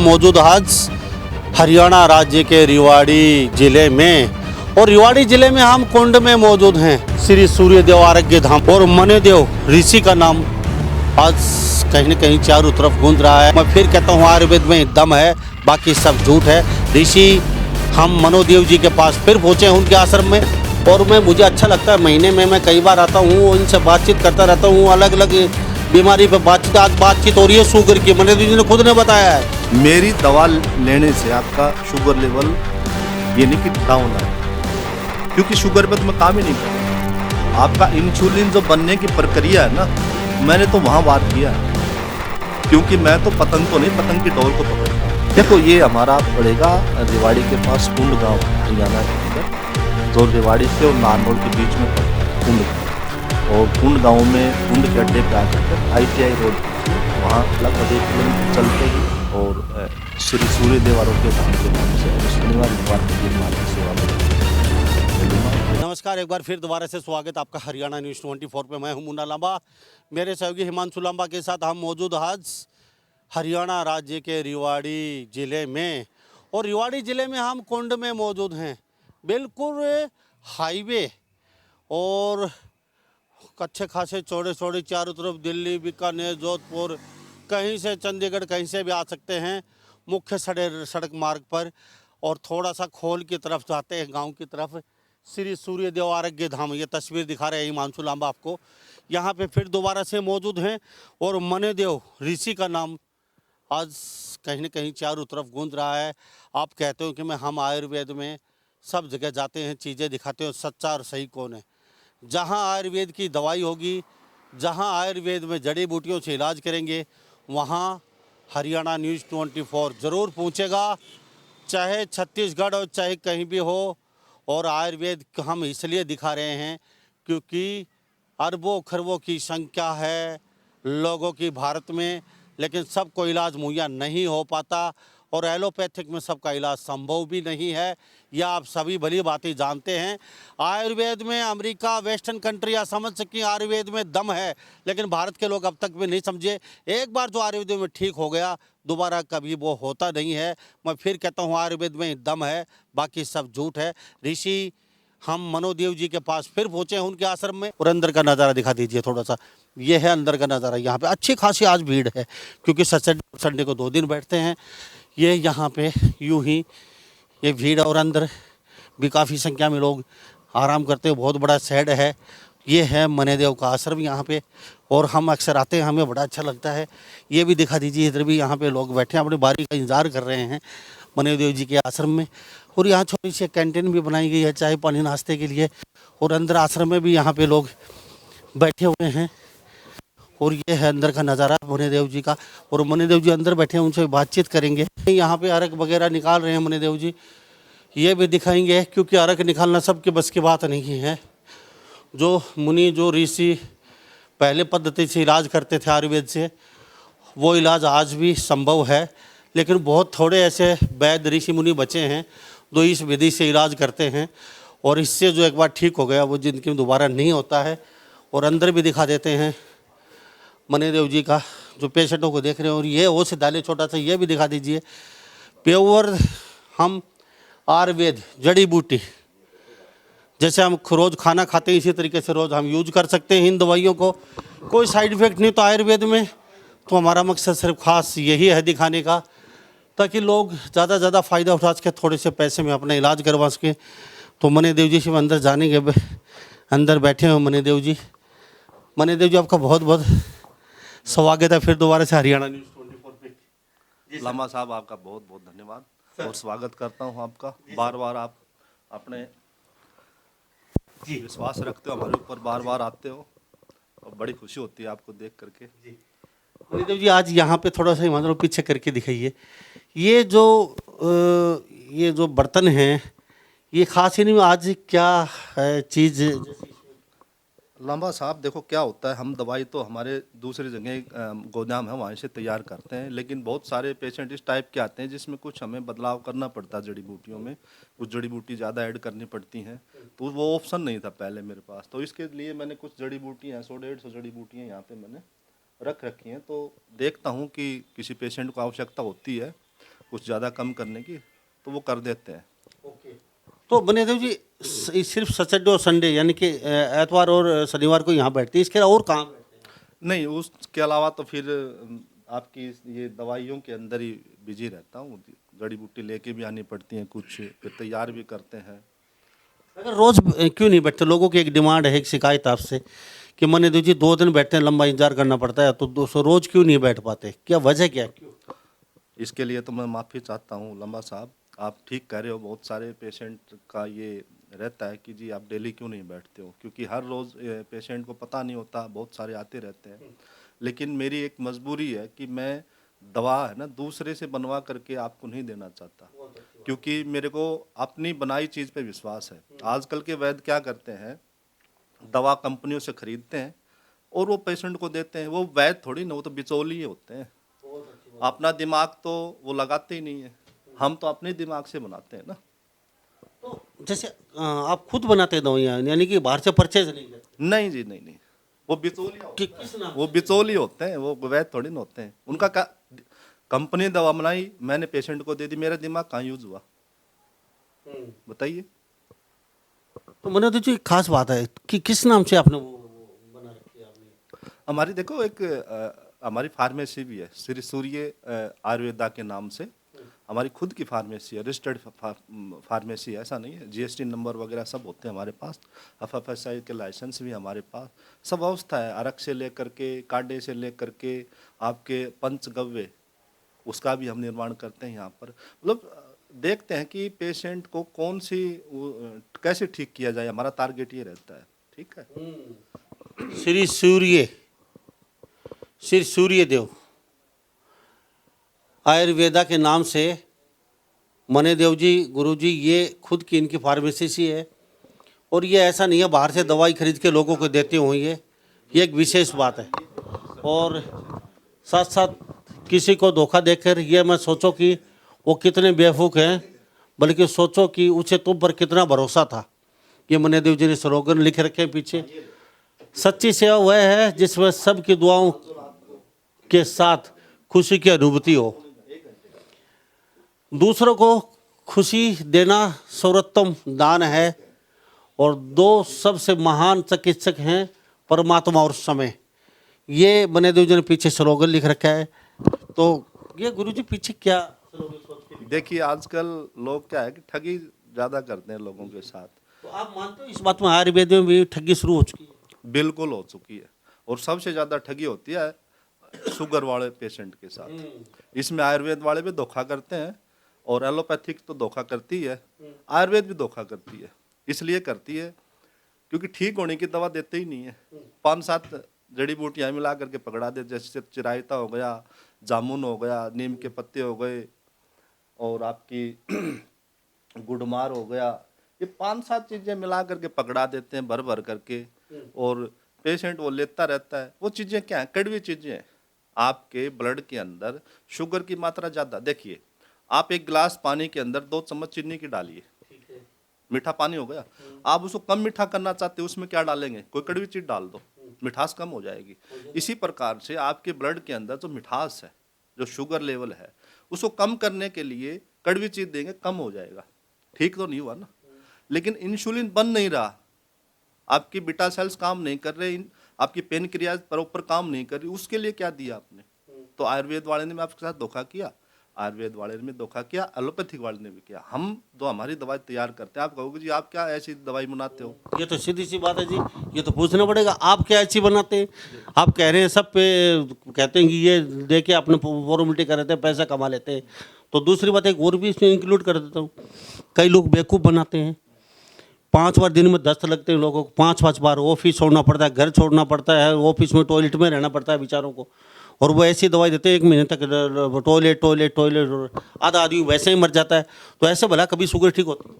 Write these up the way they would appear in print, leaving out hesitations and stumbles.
मौजूद आज हरियाणा राज्य के रेवाड़ी जिले में, और रेवाड़ी जिले में हम कुंड में मौजूद हैं। श्री सूर्यदेव आरोग्य धाम और मनेदेव ऋषि का नाम आज कहीं न कहीं चारों तरफ गूंज रहा है। मैं फिर कहता हूँ आयुर्वेद में दम है, बाकी सब झूठ है। ऋषि हम मनोदेव जी के पास फिर पहुँचे हैं उनके आश्रम में, और मुझे अच्छा लगता है। महीने में मैं कई बार आता हूँ, इनसे बातचीत करता रहता हूँ। अलग अलग बीमारी पर बातचीत हो रही है। शुगर की मनोदेव जी ने खुद ने बताया है। मेरी दवा लेने से आपका शुगर लेवल ये नहीं कि डाउन है, क्योंकि शुगर पे तो मैं काम ही नहीं कर रहा। आपका इंसुलिन जो बनने की प्रक्रिया है ना, मैंने तो वहाँ वार किया है, क्योंकि मैं तो पतंग को नहीं, पतंग की डोर को पकड़ता हूँ। देखो, ये हमारा पड़ेगा रेवाड़ी के पास कुंड गाँव हरियाणा के अंदर, जो रेवाड़ी से और नारनौल के बीच में पड़ता है कुंड गाँव। और कुंड गाँव में कुंड के अड्डे पे आकर ITI रोड, वहाँ लगभग 1 किलोमीटर चलते ही और श्री सूर्यदेव आरोग्य धाम के नाम से शनिवार की सेवा में। नमस्कार, एक बार फिर दोबारा से स्वागत आपका हरियाणा न्यूज़ 24 पे। मैं हूं मुन्ना लांबा, मेरे सहयोगी हिमांशु लांबा के साथ हम मौजूद आज हरियाणा राज्य के रेवाड़ी ज़िले में, और रेवाड़ी ज़िले में हम कुंड में मौजूद हैं। बिल्कुल हाईवे और अच्छे खासे चौड़े चौड़े चारों तरफ, दिल्ली, बीकानेर, जोधपुर, कहीं से चंडीगढ़ कहीं से भी आ सकते हैं मुख्य सड़क मार्ग पर। और थोड़ा सा खोल की तरफ जाते हैं, गांव की तरफ, श्री सूर्यदेव आरोग्य धाम, ये तस्वीर दिखा रहे हैं हिमांशु लांबा आपको। यहाँ पे फिर दोबारा से मौजूद हैं, और मनेदेव ऋषि का नाम आज कहीं न कहीं चारों तरफ गूंज रहा है। आप कहते हो कि हम आयुर्वेद में सब जगह जाते हैं, चीज़ें दिखाते हो, सच्चा और सही कौन है? जहाँ आयुर्वेद की दवाई होगी, जहाँ आयुर्वेद में जड़ी बूटियों से इलाज करेंगे, वहाँ हरियाणा न्यूज़ 24 ज़रूर पहुँचेगा, चाहे छत्तीसगढ़ हो चाहे कहीं भी हो। और आयुर्वेद हम इसलिए दिखा रहे हैं क्योंकि अरबों खरबों की संख्या है लोगों की भारत में, लेकिन सबको इलाज मुहैया नहीं हो पाता, और एलोपैथिक में सबका इलाज संभव भी नहीं है। यह आप सभी भली बातें जानते हैं। आयुर्वेद में अमेरिका, वेस्टर्न कंट्रियाँ समझ सकें आयुर्वेद में दम है, लेकिन भारत के लोग अब तक भी नहीं समझे। एक बार जो आयुर्वेद में ठीक हो गया, दोबारा कभी वो होता नहीं है। मैं फिर कहता हूँ आयुर्वेद में दम है, बाकी सब झूठ है। ऋषि हम मनोदेव जी के पास फिर पहुँचे हैं उनके आश्रम में, और अंदर का नज़ारा दिखा दीजिए थोड़ा सा। ये है अंदर का नज़ारा। यहाँ पे अच्छी खासी आज भीड़ है, क्योंकि संडे को 2 दिन बैठते हैं। ये यहाँ पे यूं ही ये भीड़, और अंदर भी काफ़ी संख्या में लोग आराम करते हैं। बहुत बड़ा शेड है। ये है मनेदेव का आश्रम यहाँ पे, और हम अक्सर आते हैं, हमें बड़ा अच्छा लगता है। ये भी दिखा दीजिए, इधर भी यहाँ पे लोग बैठे हैं, अपनी बारी का इंतज़ार कर रहे हैं मनेदेव जी के आश्रम में। और यहाँ छोटी सी कैंटीन भी बनाई गई है, चाय पानी नाश्ते के लिए। और अंदर आश्रम में भी यहाँ पे लोग बैठे हुए हैं। और ये है अंदर का नज़ारा मनेदेव जी का, और मनेदेव जी अंदर बैठे हैं, उनसे बातचीत करेंगे। यहाँ पे अर्घ वगैरह निकाल रहे हैं मनेदेव जी, ये भी दिखाएंगे, क्योंकि अर्घ निकालना सबके बस की बात नहीं है। जो मुनि, जो ऋषि पहले पद्धति से इलाज करते थे आयुर्वेद से, वो इलाज आज भी संभव है, लेकिन बहुत थोड़े ऐसे वैद्य ऋषि मुनि बचे हैं जो इस विधि से इलाज करते हैं, और इससे जो एक बार ठीक हो गया वो जिंदगी में दोबारा नहीं होता है। और अंदर भी दिखा देते हैं मनेदेव जी का, जो पेशेंटों को देख रहे हैं। और ये औषधालय छोटा सा, ये भी दिखा दीजिए। प्योर हम आयुर्वेद जड़ी बूटी, जैसे हम रोज़ खाना खाते हैं, इसी तरीके से रोज़ हम यूज कर सकते हैं इन दवाइयों को। कोई साइड इफ़ेक्ट नहीं तो आयुर्वेद में। तो हमारा मकसद सिर्फ खास यही है दिखाने का, ताकि लोग ज़्यादा से ज़्यादा फ़ायदा उठा सके, थोड़े से पैसे में अपना इलाज करवा सकें। तो मनेदेव जी से अंदर जाने के, अंदर बैठे हैं मनेदेव जी। मनेदेव जी, आपका बहुत बहुत स्वागत है फिर दोबारा से हरियाणा न्यूज़ 24 पे। लामा साहब, आपका बहुत बहुत धन्यवाद और स्वागत करता हूँ आपका। बार बार आप अपने विश्वास रखते हो हमारे ऊपर, बार बार आते हो, और बड़ी खुशी होती है आपको देख करके। मनीदेव जी, आज यहाँ पे थोड़ा सा हिमांशु पीछे करके दिखाइए। ये जो बर्तन हैं, ये खास ही नहीं, आज क्या है चीज़? लांबा साहब, देखो क्या होता है, हम दवाई तो हमारे दूसरी जगह गोदाम है, वहाँ से तैयार करते हैं, लेकिन बहुत सारे पेशेंट इस टाइप के आते हैं जिसमें कुछ हमें बदलाव करना पड़ता है। जड़ी बूटियों में कुछ जड़ी बूटी ज़्यादा ऐड करनी पड़ती हैं, तो वो ऑप्शन नहीं था पहले मेरे पास। तो इसके लिए मैंने कुछ जड़ी बूटियाँ, 100-150 जड़ी बूटियाँ यहाँ पे मैंने रख रखी हैं। तो देखता हूँ कि किसी पेशेंट को आवश्यकता होती है कुछ ज़्यादा कम करने की, तो वो कर देते हैं। ओके। तो बनेदेव जी सिर्फ सैटरडे और संडे यानी कि एतवार और शनिवार को यहाँ बैठते हैं, इसके अलावा और कहाँ बैठते हैं? नहीं, उसके अलावा तो फिर आपकी ये दवाइयों के अंदर ही बिजी रहता हूँ। जड़ी बूटी लेके भी आनी पड़ती हैं, कुछ फिर तैयार भी करते हैं। अगर रोज क्यों नहीं बैठते? लोगों की एक डिमांड है, एक शिकायत आपसे कि मनेदेव जी 2 दिन बैठते हैं, लंबा इंतजार करना पड़ता है, तो 200 रोज क्यों नहीं बैठ पाते? क्या वजह क्या है? क्यों? इसके लिए तो मैं माफ़ी चाहता हूँ लंबा साहब, आप ठीक कह रहे हो। बहुत सारे पेशेंट का ये रहता है कि जी आप डेली क्यों नहीं बैठते हो, क्योंकि हर रोज़ पेशेंट को पता नहीं होता, बहुत सारे आते रहते हैं। लेकिन मेरी एक मजबूरी है कि मैं दवा है ना दूसरे से बनवा करके आपको नहीं देना चाहता, क्योंकि मेरे को अपनी बनाई चीज़ पे विश्वास है। आजकल के वैद्य क्या करते हैं, दवा कंपनियों से खरीदते हैं और वो पेशेंट को देते हैं। वो वैद्य थोड़ी ना, वो तो बिचौलिए होते हैं। अपना दिमाग तो वो लगाते ही नहीं है, हम तो अपने दिमाग से बनाते हैं ना। तो जैसे आप खुद बनाते हैं दवाइयाँ, यानी कि बाहर से परचेज नहीं करते? नहीं जी, नहीं नहीं, वो बिचौलिया होते हैं। किस नाम वो बिचौलिए होते हैं, वो वैद्य थोड़ी ना होते हैं। उनका का कंपनी ने दवा बनाई, मैंने पेशेंट को दे दी, मेरा दिमाग कहाँ यूज हुआ बताइए। तो मनेदेव जी खास बात है कि किस नाम से आपने वो बना रखी है आपने? हमारी देखो एक हमारी फार्मेसी भी है, श्री सूर्य आयुर्वेदा के नाम से। हमारी खुद की फार्मेसी है, रजिस्टर्ड फार्मेसी है, ऐसा नहीं है। जीएसटी नंबर वगैरह सब होते हैं हमारे पास, एफएसआई के लाइसेंस भी हमारे पास, सब व्यवस्था है। अरक से लेकर के, काढ़े से लेकर के आपके पंचगव्य, उसका भी हम निर्माण करते हैं यहाँ पर। मतलब देखते हैं कि पेशेंट को कौन सी कैसे ठीक किया जाए, हमारा टारगेट ये रहता है। ठीक है। श्री सूर्य, श्री सूर्यदेव आयुर्वेदा के नाम से मनेदेव जी गुरु जी ये खुद की इनकी फार्मेसी सी है, और ये ऐसा नहीं है बाहर से दवाई खरीद के लोगों को देते होंगे, ये एक विशेष बात है। और साथ साथ किसी को धोखा देकर ये मत सोचो कि वो कितने बेवकूफ़ हैं, बल्कि सोचो कि उसे तुम पर कितना भरोसा था। ये मनेदेव जी ने स्लोगन लिख रखे हैं पीछे। सच्ची सेवा वह है जिसमें सबकी दुआओं के साथ खुशी की अनुभूति हो। दूसरों को खुशी देना सर्वोत्तम दान है, और दो सबसे महान चिकित्सक हैं परमात्मा और समय। ये मनेदेव जी ने पीछे स्लोगन लिख रखा है। तो ये गुरु जी पीछे क्या स्लोगन सोच के? देखिए आजकल लोग क्या है कि ठगी ज़्यादा करते हैं लोगों के साथ। तो आप मानते हो इस बात में आयुर्वेद में भी ठगी शुरू हो चुकी है? बिल्कुल हो चुकी है, और सबसे ज़्यादा ठगी होती है शुगर वाले पेशेंट के साथ। इसमें आयुर्वेद वाले भी धोखा करते हैं, और एलोपैथिक तो धोखा करती है, आयुर्वेद भी धोखा करती है। इसलिए करती है क्योंकि ठीक होने की दवा देते ही नहीं है। 5-7 जड़ी बूटियाँ मिला करके पकड़ा दे, जैसे चिरायता हो गया, जामुन हो गया, नीम के पत्ते हो गए, और आपकी गुड़मार हो गया। ये 5-7 चीज़ें मिला करके पकड़ा देते हैं भर भर करके, और पेशेंट वो लेता रहता है। वो चीज़ें क्या है, कड़वी चीज़ें हैं। आपके ब्लड के अंदर शुगर की मात्रा ज़्यादा, देखिए आप एक गिलास पानी के अंदर 2 चम्मच चीनी की डालिए, मीठा पानी हो गया। आप उसको कम मीठा करना चाहते हो, उसमें क्या डालेंगे, कोई कड़वी चीज़ डाल दो, मिठास कम हो जाएगी। इसी प्रकार से आपके ब्लड के अंदर जो मिठास है, जो शुगर लेवल है, उसको कम करने के लिए कड़वी चीज़ देंगे, कम हो जाएगा। ठीक तो नहीं हुआ ना। लेकिन इंसुलिन बन नहीं रहा, आपकी बीटा सेल्स काम नहीं कर रहे, आपकी पेनक्रियाज प्रॉपर काम नहीं कर रही, उसके लिए क्या दिया आपने? तो आयुर्वेद वाले ने भी आपके साथ धोखा किया, आयुर्वेद वाले ने भी धोखा किया, एलोपैथिक वाले ने भी किया। हम जो हमारी दवाई तैयार करते हैं, आप कहोगे जी आप क्या ऐसी दवाई बनाते हो? ये तो सीधी सी बात है जी, ये तो पूछना पड़ेगा आप क्या अच्छी बनाते हैं? आप कह रहे हैं सब पे कहते हैं कि ये दे के अपने फॉर्मेलिटी कर देते हैं, पैसा कमा लेते हैं। तो दूसरी बात एक और भी इसमें इंक्लूड कर देता हूँ, कई लोग बेवकूफ़ बनाते हैं। 5 बार दिन में दस्त लगते हैं लोगों को, 5-5 बार ऑफिस छोड़ना पड़ता है, घर छोड़ना पड़ता है, ऑफिस में टॉयलेट में रहना पड़ता है बेचारों को, और वो ऐसी दवाई देते हैं 1 महीने तक टॉयलेट टॉयलेट टॉयलेट, आधा आदमी वैसे ही मर जाता है। तो ऐसे भला कभी शुगर ठीक होती है?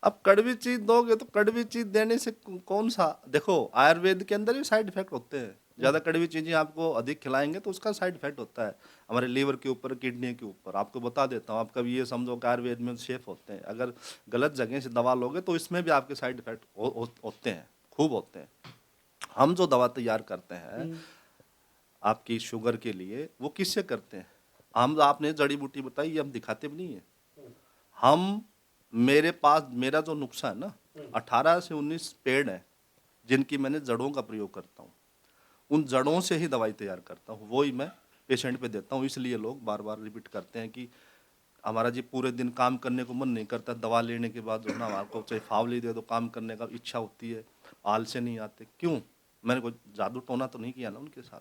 अब कड़वी चीज दोगे तो कड़वी चीज देने से कौन सा, देखो आयुर्वेद के अंदर भी साइड इफेक्ट होते हैं। ज़्यादा कड़वी चीज़ें आपको अधिक खिलाएंगे तो उसका साइड इफेक्ट होता है हमारे लीवर के ऊपर, किडनी के ऊपर। आपको बता देता हूँ, आप कभी ये समझो कि आयुर्वेद में शेफ होते हैं, अगर गलत जगह से दवा लोगे तो इसमें भी आपके साइड इफेक्ट होते हैं, खूब होते हैं। हम जो दवा तैयार करते हैं आपकी शुगर के लिए, वो किससे करते हैं? हम आपने जड़ी बूटी बताई ये हम दिखाते भी नहीं है। हम मेरे पास मेरा जो नुस्खा है ना 18 से 19 पेड़ है जिनकी मैंने जड़ों का प्रयोग करता हूँ। उन जड़ों से ही दवाई तैयार करता हूँ, वो ही मैं पेशेंट पे देता हूँ। इसलिए लोग बार बार रिपीट करते हैं कि हमारा जी पूरे दिन काम करने को मन नहीं करता, दवा लेने के बाद जो है ना आपको चाहे फावली दे दो, काम करने का इच्छा होती है, आलसे नहीं आते। क्यों? मैंने कोई जादू टोना तो नहीं किया ना उनके साथ,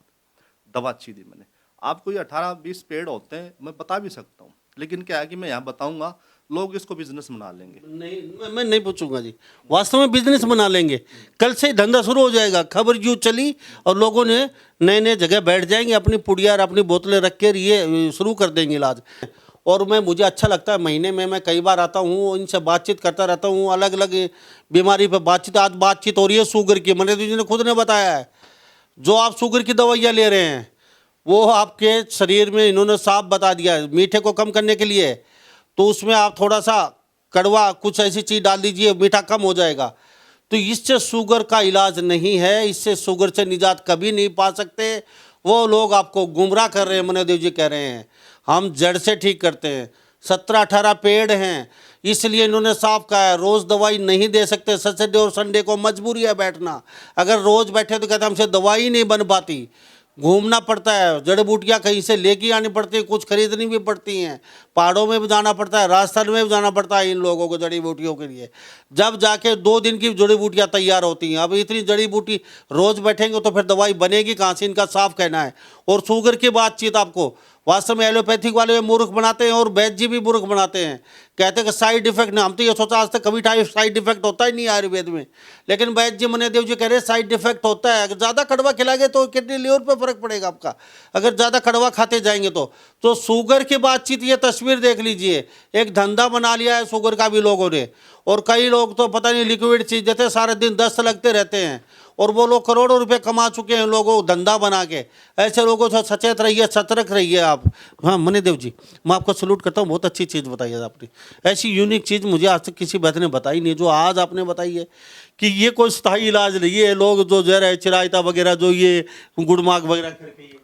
दवा अच्छी दी मैंने। आपको ये 18-20 पेड़ होते हैं, मैं बता भी सकता हूँ, लेकिन क्या है कि मैं यहाँ बताऊंगा लोग इसको बिजनेस बना लेंगे। नहीं, मैं नहीं पूछूंगा जी। वास्तव में बिजनेस बना लेंगे, कल से ही धंधा शुरू हो जाएगा। खबर यूँ चली और लोगों ने नए नए जगह बैठ जाएंगे, अपनी पुड़िया और अपनी बोतलें रख के ये शुरू कर देंगे इलाज। और मुझे अच्छा लगता है, महीने में मैं कई बार आता हूँ, इनसे बातचीत करता रहता हूँ, अलग अलग बीमारी पर बातचीत। आज बातचीत हो रही है शुगर की। मनीष जी ने खुद ने बताया है, जो आप शुगर की दवाइयाँ ले रहे हैं वो आपके शरीर में इन्होंने साफ बता दिया है मीठे को कम करने के लिए। तो उसमें आप थोड़ा सा कड़वा कुछ ऐसी चीज़ डाल दीजिए, मीठा कम हो जाएगा। तो इससे शुगर का इलाज नहीं है, इससे शुगर से निजात कभी नहीं पा सकते। वो लोग आपको गुमराह कर रहे हैं। मनोदेव जी कह रहे हैं हम जड़ से ठीक करते हैं। 17-18 पेड़ हैं, इसलिए इन्होंने साफ कहा है रोज़ दवाई नहीं दे सकते। सैटरडे और संडे को मजबूरी है बैठना। अगर रोज़ बैठे तो कहते हमसे दवाई नहीं बन पाती, घूमना पड़ता है, जड़ी बूटियाँ कहीं से लेके आनी पड़ती है, कुछ खरीदनी भी पड़ती हैं, पहाड़ों में भी जाना पड़ता है, राजस्थान में भी जाना पड़ता है इन लोगों को जड़ी बूटियों के लिए। जब जाके 2 दिन की जड़ी बूटियाँ तैयार होती हैं। अब इतनी जड़ी बूटी रोज़ बैठेंगे तो फिर दवाई बनेगी कहाँ से, इनका साफ कहना है। और शुगर की बातचीत आपको वास्तव में एलोपैथिक वाले मूर्ख बनाते हैं और वैद्य जी भी मूर्ख बनाते हैं। कहते हैं कि साइड इफेक्ट ना, हम तो ये सोचा आज तक कभी साइड इफेक्ट होता ही नहीं आयुर्वेद में, लेकिन वैद्य जी मनदेव जी कह रहे हैं साइड इफेक्ट होता है। अगर ज़्यादा कड़वा खिलाएंगे तो किडनी लीवर पे फर्क पड़ेगा आपका, अगर ज़्यादा कड़वा खाते जाएंगे तो शुगर की बातचीत, ये तस्वीर देख लीजिए, एक धंधा बना लिया है शुगर का भी लोगों ने। और कई लोग तो पता नहीं लिक्विड चीज़ देते, सारे दिन दस्त लगते रहते हैं, और वो लोग करोड़ों रुपए कमा चुके हैं लोगों धंधा बना के। ऐसे लोगों से सचेत रहिए, सतर्क रहिए आप। हाँ मनीदेव जी, मैं आपको सलूट करता हूँ, बहुत अच्छी चीज़ बताई है आपने। ऐसी यूनिक चीज़ मुझे आज तक किसी वैद्य ने बताई नहीं जो आज आपने बताई है, कि ये कोई स्थायी इलाज नहीं है। लोग जो जहर है चिरायता वगैरह, जो ये गुड़माक वगैरह करके ये।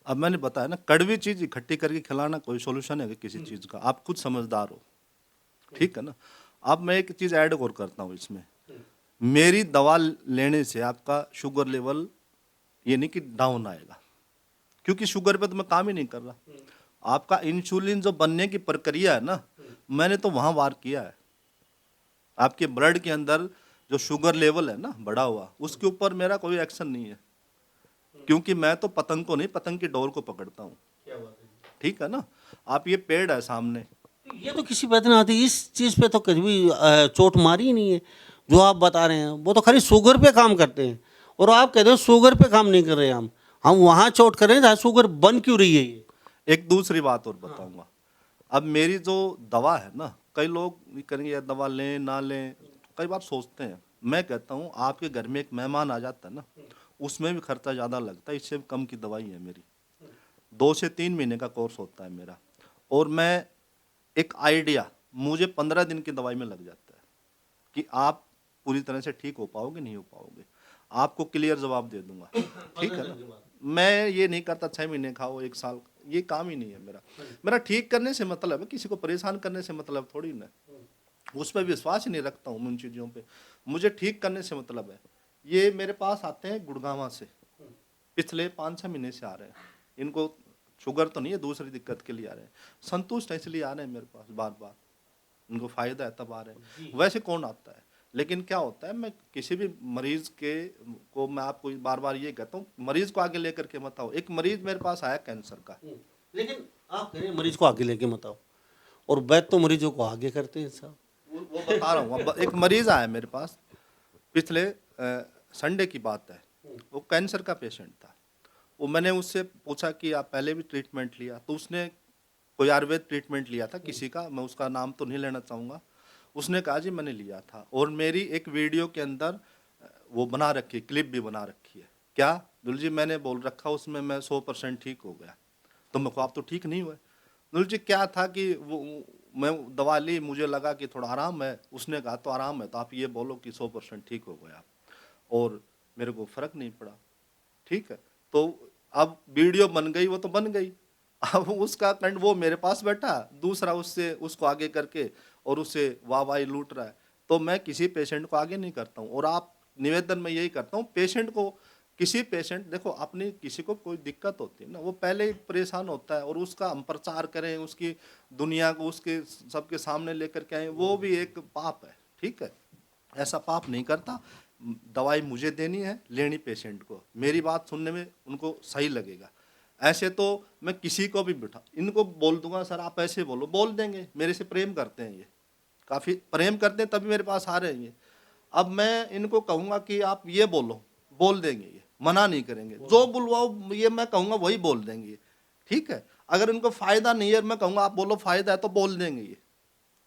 अब मैंने बताया ना, कड़वी चीज इकट्ठी करके खिलाना कोई सोल्यूशन है किसी चीज का? आप खुद समझदार हो, ठीक है ना। अब मैं एक चीज ऐड और करता हूँ इसमें, मेरी दवा लेने से आपका शुगर लेवल ये नहीं कि डाउन आएगा, क्योंकि शुगर पे तो मैं काम ही नहीं कर रहा। आपका इंसुलिन जो बनने की प्रक्रिया है ना, मैंने तो वहां वार किया है। आपके ब्लड के अंदर जो शुगर लेवल है ना बढ़ा हुआ, उसके ऊपर मेरा कोई एक्शन नहीं है, क्योंकि मैं तो पतंग को नहीं, पतंग की डोर को पकड़ता हूँ, ठीक है ना। आप ये पेड़ है सामने, ये तो किसी वैद्य ने आती इस चीज़ पे तो कभी भी चोट मारी ही नहीं है जो आप बता रहे हैं। वो तो खाली शुगर पे काम करते हैं, और आप कहते हो शुगर पे काम नहीं कर रहे हम वहाँ चोट कर रहे हैं जहाँ शुगर बन क्यों रही है ये। एक दूसरी बात और बताऊंगा। अब मेरी जो दवा है ना, कई लोग ये करेंगे यार दवा लें ना लें, कई बार सोचते हैं। मैं कहता हूँ आपके घर में एक मेहमान आ जाता है ना, उसमें भी खर्चा ज़्यादा लगता है, इससे भी कम की दवाई है मेरी। 2 से 3 महीने का कोर्स होता है मेरा, और मैं एक आइडिया मुझे 15 दिन की दवाई में लग जाता है कि आप पूरी तरह से ठीक हो पाओगे नहीं हो पाओगे, आपको क्लियर जवाब दे दूंगा, ठीक है ना। मैं ये नहीं करता 6 महीने खाओ 1 साल, ये काम ही नहीं है मेरा। मेरा ठीक करने से मतलब है, किसी को परेशान करने से मतलब थोड़ी ना। उस पर विश्वास ही नहीं रखता हूँ उन चीज़ों पे, मुझे ठीक करने से मतलब है। ये मेरे पास आते हैं गुड़गांवा से, पिछले 5-6 महीने से आ रहे हैं। इनको शुगर तो नहीं है, दूसरी दिक्कत के लिए आ रहे हैं, संतुष्ट है इसलिए आ रहे हैं मेरे पास बार बार, इनको फायदा है तब आ रहे हैं। वैसे कौन आता है, लेकिन क्या होता है, मैं किसी भी मरीज के को मैं आपको बार बार ये कहता हूँ, मरीज को आगे लेकर के मत आओ। एक मरीज मेरे पास आया कैंसर का, लेकिन आप कह रहे हैं मरीज को आगे लेके मत आओ, और वैद्य तो मरीजों को आगे करते हैं साहब। वो बता रहा हूँ। अब एक मरीज आया मेरे पास, पिछले संडे की बात है, वो कैंसर का पेशेंट था। वो मैंने उससे पूछा कि आप पहले भी ट्रीटमेंट लिया, तो उसने कोई आयुर्वेद ट्रीटमेंट लिया था किसी का, मैं उसका नाम तो नहीं लेना चाहूँगा। उसने कहा जी मैंने लिया था, और मेरी एक वीडियो के अंदर वो बना रखी, क्लिप भी बना रखी है। क्या दुल जी मैंने बोल रखा उसमें मैं 100% ठीक हो गया। तो मैं को आप तो ठीक नहीं हुए। दुल जी क्या था कि वो मैं दवा ली, मुझे लगा कि थोड़ा आराम है, उसने कहा तो आराम है, तो आप ये बोलो कि 100% ठीक हो गया, और मेरे को फर्क नहीं पड़ा, ठीक है। तो अब वीडियो बन गई, वो तो बन गई, अब उसका कंड वो मेरे पास बैठा, दूसरा उससे उसको आगे करके और उससे वाहवाही लूट रहा है। तो मैं किसी पेशेंट को आगे नहीं करता हूँ। और आप निवेदन में यही करता हूँ, पेशेंट को, किसी पेशेंट देखो अपनी किसी को कोई दिक्कत होती है ना, वो पहले ही परेशान होता है और उसका हम प्रचार करें, उसकी दुनिया को उसके सबके सामने लेकर के आए, वो भी एक पाप है। ठीक है, ऐसा पाप नहीं करता। दवाई मुझे देनी है, लेनी पेशेंट को, मेरी बात सुनने में उनको सही लगेगा। ऐसे तो मैं किसी को भी बिठा इनको बोल दूंगा सर आप ऐसे बोलो, बोल देंगे, मेरे से प्रेम करते हैं, ये काफ़ी प्रेम करते हैं तभी मेरे पास आ रहे हैं ये। अब मैं इनको कहूँगा कि आप ये बोलो, बोल देंगे, ये मना नहीं करेंगे, जो बुलवाओ ये मैं कहूँगा वही बोल देंगे ये। ठीक है, अगर इनको फ़ायदा नहीं है, मैं कहूँगा आप बोलो फ़ायदा है तो बोल देंगे ये।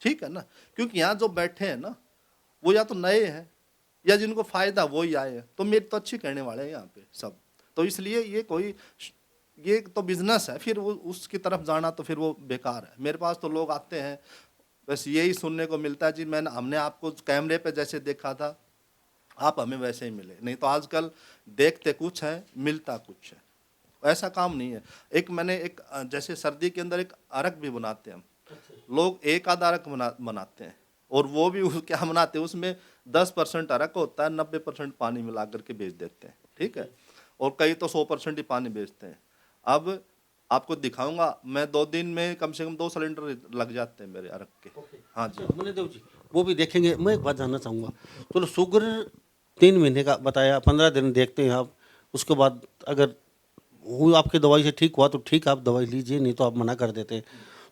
ठीक है ना, क्योंकि यहाँ जो बैठे हैं ना, वो या तो नए हैं या जिनको फ़ायदा वो ही आए हैं, तो मेरे तो अच्छी कहने वाले हैं यहाँ पे सब। तो इसलिए ये तो बिजनेस है, फिर वो उसकी तरफ जाना तो फिर वो बेकार है। मेरे पास तो लोग आते हैं बस यही सुनने को मिलता है, जी हमने आपको कैमरे पे जैसे देखा था आप हमें वैसे ही मिले, नहीं तो आजकल देखते कुछ है मिलता कुछ है, ऐसा काम नहीं है। एक जैसे सर्दी के अंदर एक अरक भी बनाते हैं हम, लोग एक आधा अरक बनाते हैं, और वो भी क्या बनाते हैं, उसमें 10% अरक होता है, 90% पानी मिला करके बेच देते हैं। ठीक है, और कई तो 100% ही पानी बेचते हैं। अब आपको दिखाऊंगा मैं, 2 दिन में कम से कम 2 सिलेंडर लग जाते हैं मेरे अरक के। हाँ जी, मनीदेव जी, वो भी देखेंगे। मैं एक बात जानना चाहूँगा, चलो शुगर 3 महीने का बताया, 15 दिन देखते हैं आप, उसके बाद अगर वो आपकी दवाई से ठीक हुआ तो ठीक, आप दवाई लीजिए, नहीं तो आप मना कर देते हैं।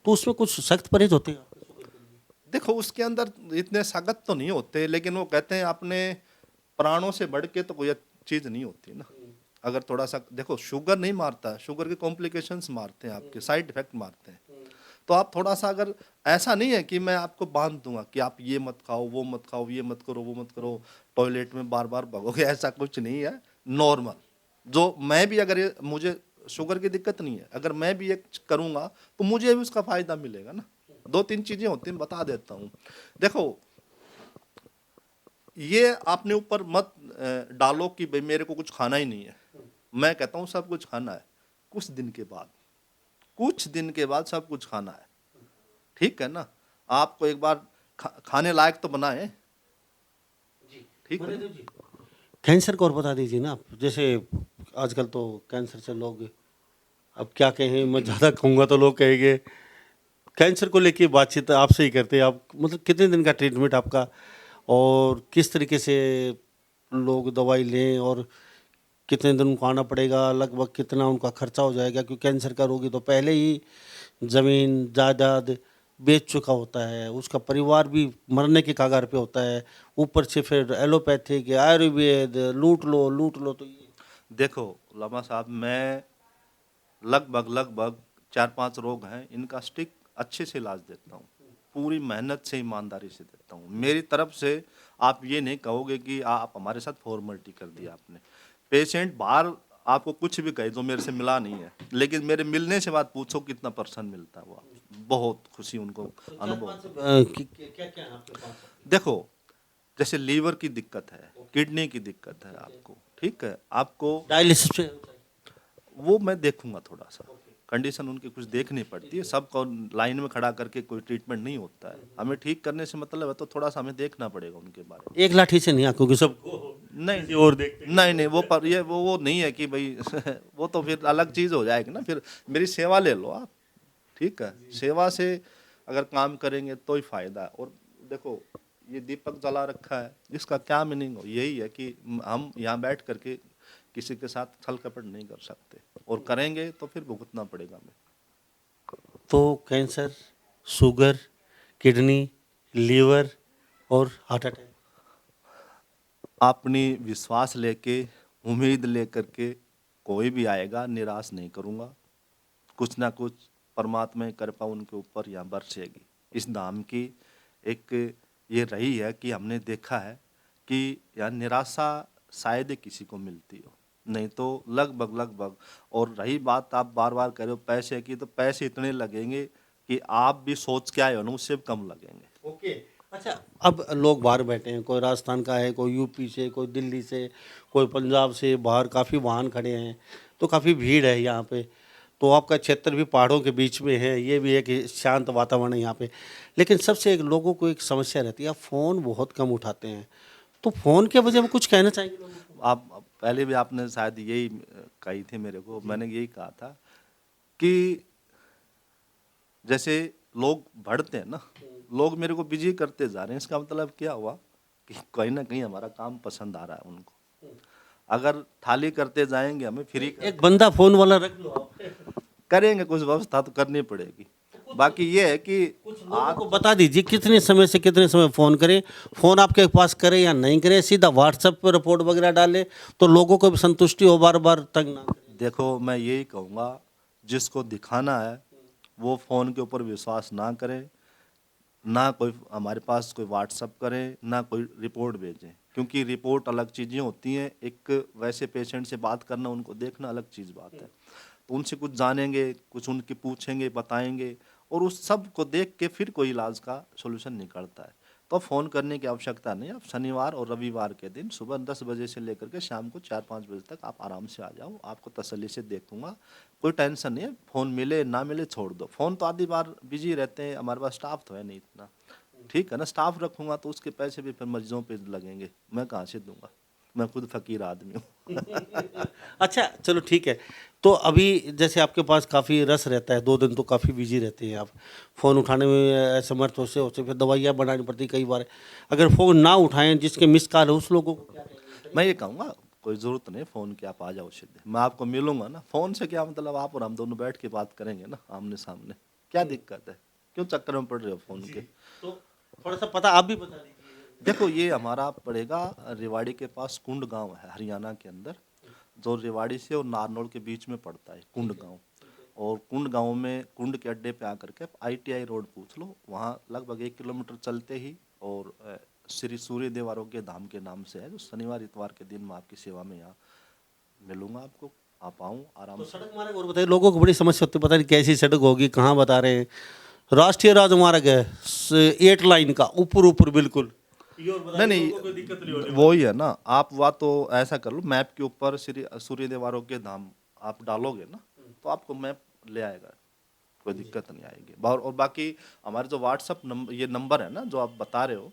तो उसमें कुछ सख्त परहेज होते हैं? देखो उसके अंदर इतने सख्त तो नहीं होते, लेकिन वो कहते हैं अपने प्राणों से बढ़ के तो कोई चीज़ नहीं होती ना। अगर थोड़ा सा देखो, शुगर नहीं मारता, शुगर के कॉम्प्लिकेशंस मारते हैं, आपके साइड इफेक्ट मारते हैं। तो आप थोड़ा सा, अगर ऐसा नहीं है कि मैं आपको बांध दूंगा कि आप ये मत खाओ, वो मत खाओ, ये मत करो, वो मत करो, टॉयलेट में बार बार भगोगे, ऐसा कुछ नहीं है। नॉर्मल जो मैं भी, अगर ये मुझे शुगर की दिक्कत नहीं है, अगर मैं भी ये करूंगा तो मुझे भी उसका फायदा मिलेगा ना। 2-3 चीजें होती हैं, बता देता हूँ। देखो, ये आपने ऊपर मत डालो कि भाई मेरे को कुछ खाना ही नहीं है। मैं कहता हूँ सब कुछ खाना है, कुछ दिन के बाद, कुछ दिन के बाद सब कुछ खाना है। ठीक है ना, आपको एक बार खाने लायक तो बनाए। ठीक है, कैंसर को और बता दीजिए ना आप, जैसे आजकल तो कैंसर से लोग, अब क्या कहें, मैं ज़्यादा कहूँगा तो लोग कहेंगे, कैंसर को लेके बातचीत आपसे ही करते हैं। आप मतलब कितने दिन का ट्रीटमेंट आपका, और किस तरीके से लोग दवाई लें, और कितने दिन उनको आना पड़ेगा, लगभग कितना उनका खर्चा हो जाएगा? क्योंकि कैंसर का रोगी तो पहले ही ज़मीन जायदाद बेच चुका होता है, उसका परिवार भी मरने के कगार पे होता है, ऊपर से फिर एलोपैथिक आयुर्वेद लूट लो तो ये। देखो लम्बा साहब, मैं लगभग 4-5 रोग हैं, इनका स्टिक अच्छे से इलाज देता हूँ, पूरी मेहनत से ईमानदारी से देता हूँ। मेरी तरफ से आप ये नहीं कहोगे कि आप हमारे साथ फॉर्मेलिटी कर दिया आपने। पेशेंट बाहर आपको कुछ भी कहे जो मेरे से मिला नहीं है, लेकिन मेरे मिलने से बाद पूछो कितना % मिलता है, वो बहुत खुशी उनको अनुभव। क्या क्या है आपके पास? देखो, जैसे लीवर की दिक्कत है, किडनी की दिक्कत है आपको, ठीक है, आपको डायलिसिस पे वो मैं देखूंगा, थोड़ा सा कंडीशन उनकी कुछ देखनी पड़ती है, सबको लाइन में खड़ा करके कोई ट्रीटमेंट नहीं होता है। हमें ठीक करने से मतलब है, तो थोड़ा सा हमें देखना पड़ेगा उनके बारे में। एक लाठी से नहीं, क्योंकि सब नहीं और देखते नहीं, वो पर ये वो नहीं है कि भाई वो तो फिर अलग चीज़ हो जाएगी ना। फिर मेरी सेवा ले लो आप, ठीक है, सेवा से अगर काम करेंगे तो ही फायदा है। और देखो, ये दीपक जला रखा है, इसका क्या मीनिंग हो, यही है कि हम यहाँ बैठ करके किसी के साथ छल कपट नहीं कर सकते, और करेंगे तो फिर भुगतना पड़ेगा हमें। तो कैंसर, शुगर, किडनी, लीवर और हार्ट अटैक, अपनी विश्वास लेके, उम्मीद लेकर के कोई भी आएगा, निराश नहीं करूँगा। कुछ ना कुछ परमात्मा की कृपा उनके ऊपर यहाँ बरसेगी। इस धाम की एक ये रही है कि हमने देखा है कि यहाँ निराशा शायद ही किसी को मिलती हो, नहीं तो लगभग। और रही बात, आप बार बार कह रहे हो पैसे की, तो पैसे इतने लगेंगे कि आप भी सोच के आए हो ना, उससे भी कम लगेंगे। ओके। अच्छा, अब लोग बाहर बैठे हैं, कोई राजस्थान का है, कोई यूपी से, कोई दिल्ली से, कोई पंजाब से, बाहर काफ़ी वाहन खड़े हैं, तो काफ़ी भीड़ है यहाँ पे। तो आपका क्षेत्र भी पहाड़ों के बीच में है, ये भी एक शांत वातावरण है यहाँ पे। लेकिन सबसे एक लोगों को एक समस्या रहती है, आप फ़ोन बहुत कम उठाते हैं, तो फ़ोन के वजह में कुछ कहना चाहेंगे लोगों को? आप पहले भी आपने शायद यही कही थी मेरे को, मैंने यही कहा था कि जैसे लोग बढ़ते हैं ना, लोग मेरे को बिजी करते जा रहे हैं, इसका मतलब क्या हुआ कि कहीं ना कहीं हमारा काम पसंद आ रहा है उनको। अगर थाली करते जाएंगे हमें फ्री एक बंदा फ़ोन वाला रख लो आप। करेंगे, कुछ व्यवस्था तो करनी पड़ेगी। बाकी ये है कि कुछ लोगों को बता दीजिए कितने समय से कितने समय फ़ोन करें, फ़ोन आपके पास करें या नहीं करें, सीधा व्हाट्सएप पर रिपोर्ट वगैरह डालें तो लोगों को भी संतुष्टि हो, बार बार तंग ना करें। देखो मैं यही कहूँगा, जिसको दिखाना है वो फ़ोन के ऊपर विश्वास ना करे, ना कोई हमारे पास कोई व्हाट्सअप करे, ना कोई रिपोर्ट भेजे, क्योंकि रिपोर्ट अलग चीज़ें होती हैं, एक वैसे पेशेंट से बात करना, उनको देखना अलग चीज़ बात है। तो उनसे कुछ जानेंगे, कुछ उनके पूछेंगे, बताएंगे, और उस सब को देख के फिर कोई इलाज का सॉल्यूशन निकलता है। तो फ़ोन करने की आवश्यकता नहीं है। आप शनिवार और रविवार के दिन सुबह 10 बजे से लेकर के शाम को 4-5 बजे तक आप आराम से आ जाओ, आपको तसल्ली से देखूंगा, कोई टेंशन नहीं है। फ़ोन मिले ना मिले छोड़ दो, फ़ोन तो आधी बार बिजी रहते हैं, हमारे पास स्टाफ तो है नहीं इतना, ठीक है ना। स्टाफ रखूंगा तो उसके पैसे भी फिर मरीजों पे लगेंगे, मैं कहाँ से दूंगा, मैं खुद फकीर आदमी हूँ। अच्छा चलो ठीक है। तो अभी जैसे आपके पास काफ़ी रस रहता है, 2 दिन तो काफ़ी बिजी रहते हैं आप, फ़ोन उठाने में असमर्थ होते फिर दवाइयाँ बनानी पड़ती कई बार। अगर फ़ोन ना उठाएं जिसके मिस कॉल है उस लोगों को क्या कहेंगे? मैं ये कहूँगा कोई ज़रूरत नहीं फ़ोन की, आप आ जाओ सीधे, मैं आपको मिलूंगा ना। फ़ोन से क्या मतलब, आप और हम दोनों बैठ के बात करेंगे ना आमने सामने, क्या दिक्कत है, क्यों चक्कर में पड़ रहे हो फ़ोन के। तो थोड़ा सा पता आप भी बता दीजिए। देखो ये हमारा पड़ेगा रेवाड़ी के पास, कुंड गांव है हरियाणा के अंदर, जो रेवाड़ी से और नारनौल के बीच में पड़ता है कुंड गांव। और कुंड गांव में कुंड के अड्डे पे आकर के ITI रोड पूछ लो, वहाँ लगभग 1 किलोमीटर चलते ही, और श्री सूर्यदेव आरोग्य धाम के नाम से है, जो शनिवार इतवार के दिन मैं आपकी सेवा में यहाँ मिलूंगा आपको। आप आऊँ आराम तो से। सड़क मार्ग और बताइए, लोगों को बड़ी समस्या होती है, पता नहीं कैसी सड़क होगी, कहाँ बता रहे हैं। राष्ट्रीय राजमार्ग है 8 लाइन का, ऊपर ऊपर बिल्कुल। ये और बताइए, नहीं लोगों को कोई दिक्कत नहीं होने नहीं, वो ही है ना। आप वा तो ऐसा कर लो, मैप के ऊपर श्री सूर्यदेव आरोग्य धाम आप डालोगे ना, तो आपको मैप ले आएगा, कोई दिक्कत नहीं आएगी। और बाकी हमारे जो व्हाट्सअप नंबर, ये नंबर है ना जो आप बता रहे हो,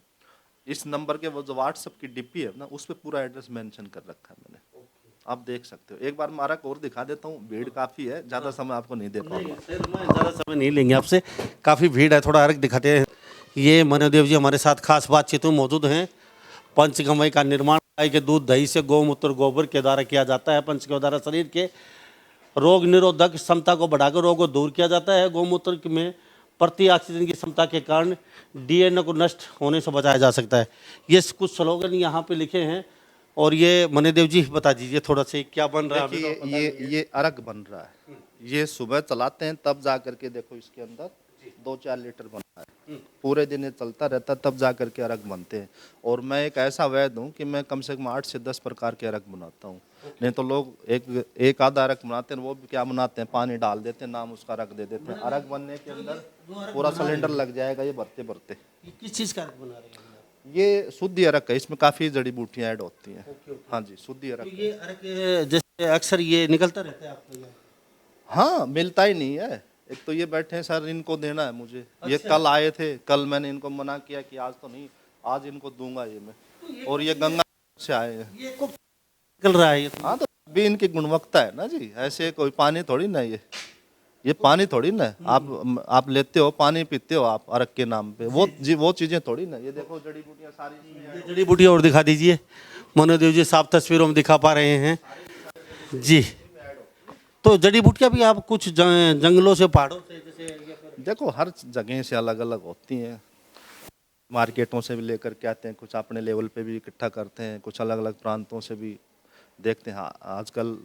इस नंबर के वो जो व्हाट्सअप की डीपी है ना, उस पर पूरा एड्रेस मेंशन कर रखा है मैंने, आप देख सकते हो। एक बार मारा और दिखा देता हूँ, भीड़ काफ़ी है, ज़्यादा समय आपको नहीं दे पाऊंगा। सर मैं ज़्यादा समय नहीं लेंगे आपसे, काफ़ी भीड़ है, थोड़ा अर्घ दिखाते हैं। ये मनोदेव जी हमारे साथ खास बातचीत में मौजूद हैं। पंचगमय का निर्माण गाय के दूध दही से गौमूत्र गोबर के द्वारा किया जाता है। पंच के द्वारा शरीर के रोग निरोधक क्षमता को बढ़ाकर रोग को दूर किया जाता है। गौमूत्र में प्रति ऑक्सीजन की क्षमता के कारण DNA को नष्ट होने से बचाया जा सकता है। ये कुछ स्लोगन यहाँ पे लिखे हैं। और ये मनोदेव जी बता दीजिए थोड़ा सा क्या बन रहा है अभी? देखिए तो पता नहीं है। ये अर्घ बन रहा है, ये सुबह चलाते हैं तब जा करके, देखो इसके अंदर 2-4 लीटर बनता है, पूरे दिन ये चलता रहता है, तब जा करके अर्घ बनते हैं। और मैं एक ऐसा वैद्य हूँ कि मैं कम से कम 8 से 10 प्रकार के अर्घ बनाता हूँ। नहीं तो लोग एक आधा अर्घ बनाते हैं, वो भी क्या बनाते हैं, पानी डाल देते हैं, नाम उसका अर्घ दे देते हैं। अर्घ बनने के अंदर पूरा सिलेंडर लग जाएगा ये भरते भरते। ये किस चीज़ का अर्घ बना रहे हैं? ये शुद्धि अर्घ है, इसमें काफ़ी जड़ी बूटियाँ ऐड होती हैं। हाँ जी, शुद्धि अर्घ। तो ये अर्घ जैसे अक्सर ये निकलता रहता है आपको यहाँ? हाँ, मिलता ही नहीं है। एक तो ये बैठे हैं सर, इनको देना है मुझे। ये कल आए थे, कल मैंने इनको मना किया कि आज तो नहीं, आज इनको दूंगा ये मैं। और ये गंगा से आए हैं। ये को निकल रहा है ये तो। हाँ तो भी इनकी गुणवत्ता है ना जी, ऐसे कोई पानी थोड़ी ना ये पानी थोड़ी ना है। आप लेते हो पानी पीते हो आप अर्घ के नाम पे, वो चीजें थोड़ी ना। ये देखो जड़ी बूटियाँ सारी इसमें ये जड़ी बूटी और दिखा दीजिए। मनोदेव जी साफ तस्वीरों में दिखा पा रहे हैं जी। तो जड़ी बूटियाँ भी आप कुछ जंगलों से पहाड़ों से जैसे ये पर- देखो हर जगह से अलग अलग होती हैं, मार्केटों से भी लेकर के आते हैं, कुछ अपने लेवल पे भी इकट्ठा करते हैं, कुछ अलग अलग प्रांतों से भी देखते हैं। हाँ, आजकल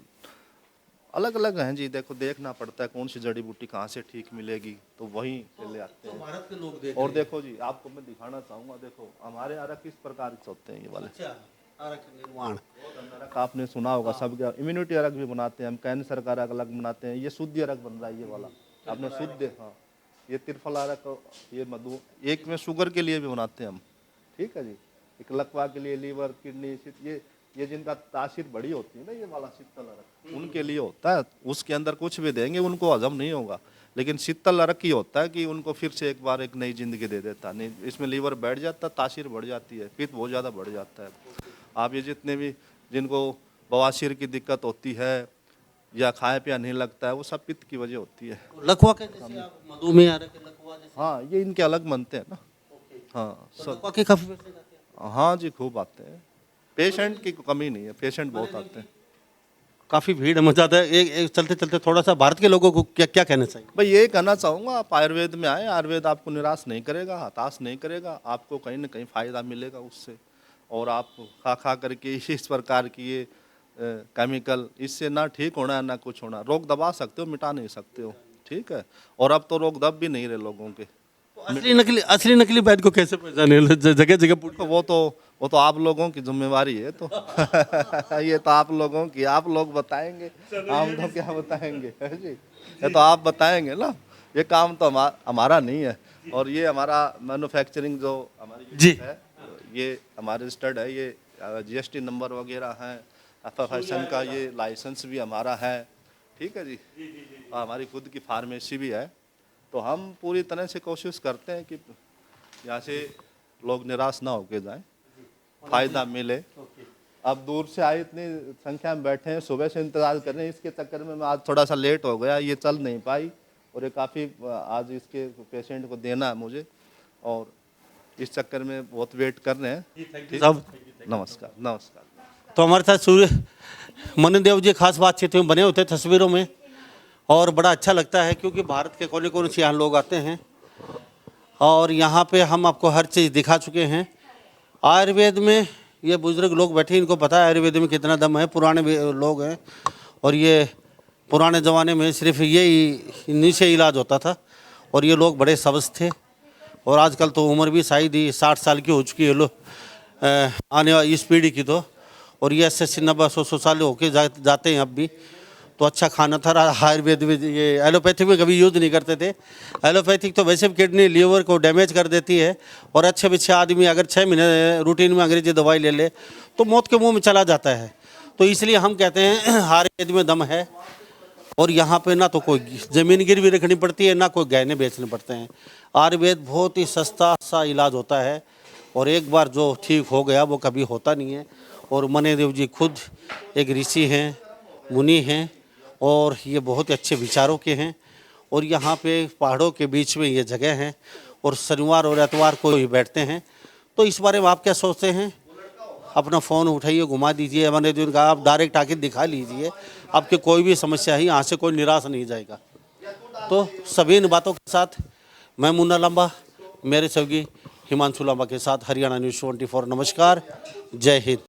अलग अलग हैं जी, देखो देखना पड़ता है कौन सी जड़ी बूटी कहाँ से ठीक मिलेगी, तो वहीं से ले आते हैं। भारत के लोग देख और देखो जी, आपको मैं दिखाना चाहूँगा, देखो हमारे अर्घ किस प्रकार से होते हैं ये वाले। अच्छा अर्घ निर्माण। अर्घ आपने सुना होगा सब, क्या इम्यूनिटी अर्घ भी बनाते हैं हम, कैंसर का अर्घ अलग बनाते हैं। ये शुद्ध अर्घ बन रहा है ये वाला, आपने शुद्ध, हाँ ये त्रिफल अर्घ, ये मधु, एक में शुगर के लिए भी बनाते हैं हम, ठीक है जी। एक लकवा के लिए, लीवर, किडनी, ये जिनका तासीर बड़ी होती है ना, ये वाला शीतल अरक उनके लिए होता है। उसके अंदर कुछ भी देंगे उनको हजम नहीं होगा। लेकिन शीतल अरक ही होता है कि उनको फिर से एक बार एक नई जिंदगी दे देता। नहीं, इसमें लीवर बैठ जाता, तासीर बढ़ जाती है, पित्त बहुत ज़्यादा बढ़ जाता है। आप ये जितने भी जिनको बवासीर की दिक्कत होती है या खाया पिया नहीं लगता है, वो सब पित्त की वजह होती है। लकवा के जैसे आप मधुमेह आ रहे लकवा जैसे हाँ, ये इनके अलग बनते हैं ना। हाँ तो सब, लकवा के काफी पैसे जाते हैं। हाँ जी, खूब आते हैं। पेशेंट की कमी नहीं है, पेशेंट बहुत आते हैं। काफी भीड़ मचा है। एक चलते चलते थोड़ा सा भारत के लोगों को क्या क्या कहना चाहिए? भाई ये कहना चाहूँगा, आप आयुर्वेद में आए, आयुर्वेद आपको निराश नहीं करेगा, हताश नहीं करेगा, आपको कहीं ना कहीं फ़ायदा मिलेगा उससे। और आप खा खा करके इस प्रकार की ये केमिकल, इससे ना ठीक होना है ना कुछ होना। रोग दबा सकते हो, मिटा नहीं सकते हो, ठीक है। और अब तो रोग दब भी नहीं रहे लोगों के। तो असली नकली वैद्य को कैसे पहचाने? जगह जगह पूरी वो तो आप लोगों की जिम्मेवारी है। तो ये तो आप लोगों की, आप लोग बताएंगे, हम तो क्या बताएंगे है जी। ये तो आप बताएंगे ना, ये काम तो हमारा नहीं है। और ये हमारा मैन्युफैक्चरिंग जो हमारी जी है, ये हमारे रजिस्टर्ड है, ये GST नंबर वगैरह हैं, FFISN का ये लाइसेंस भी हमारा है, ठीक है जी। और हमारी खुद की फार्मेसी भी है। तो हम पूरी तरह से कोशिश करते हैं कि यहाँ से लोग निराश ना होके जाएं, फायदा मिले। अब दूर से आए, इतनी संख्या में बैठे हैं, सुबह से इंतजार कर रहे हैं। इसके चक्कर में मैं आज थोड़ा सा लेट हो गया, ये चल नहीं पाई। और ये काफ़ी आज इसके पेशेंट को देना है मुझे, और इस चक्कर में बहुत वेट कर रहे हैं। साहब नमस्कार नमस्कार। तो हमारे साथ सूर्य मनुदेव जी खास बातचीत में बने होते तस्वीरों में, और बड़ा अच्छा लगता है क्योंकि भारत के कोने कोने से यहाँ लोग आते हैं और यहाँ पे हम आपको हर चीज़ दिखा चुके हैं। आयुर्वेद में ये बुजुर्ग लोग बैठे, इनको पता है आयुर्वेद में कितना दम है। पुराने लोग हैं और ये पुराने ज़माने में सिर्फ यही इन्हीं से इलाज होता था और ये लोग बड़े सबस थे। और आजकल तो उम्र भी शायद ही 60 साल की हो चुकी है लोग आने वाली इस पीढ़ी की तो, और ये 80 90 100 साल होके जाते हैं अब भी। तो अच्छा खाना था। आयुर्वेद में ये एलोपैथिक में कभी यूज़ नहीं करते थे। एलोपैथिक तो वैसे भी किडनी लीवर को डैमेज कर देती है, और अच्छे आदमी अगर 6 महीने रूटीन में अंग्रेजी दवाई ले ले तो मौत के मुंह में चला जाता है। तो इसलिए हम कहते हैं आयुर्वेद में दम है। और यहाँ पे ना तो कोई ज़मीन गिरवी रखनी पड़ती है, ना कोई गहने बेचने पड़ते हैं। आयुर्वेद बहुत ही सस्ता सा इलाज होता है, और एक बार जो ठीक हो गया वो कभी होता नहीं है। और मनुदेव जी खुद एक ऋषि हैं, मुनि हैं, और ये बहुत अच्छे विचारों के हैं। और यहाँ पे पहाड़ों के बीच में ये जगह है, और शनिवार और एतवार को ही बैठते हैं। तो इस बारे में आप क्या सोचते हैं? अपना फ़ोन उठाइए, घुमा दीजिए, मैंने जो कहा आप डायरेक्ट आके दिखा लीजिए। आपकी कोई भी समस्या है, यहाँ से कोई निराश नहीं जाएगा। तो सभी इन बातों के साथ मैं मुन्ना लांबा, मेरे सहयोगी हिमांशु लांबा के साथ हरियाणा न्यूज़ 24। नमस्कार, जय हिंद।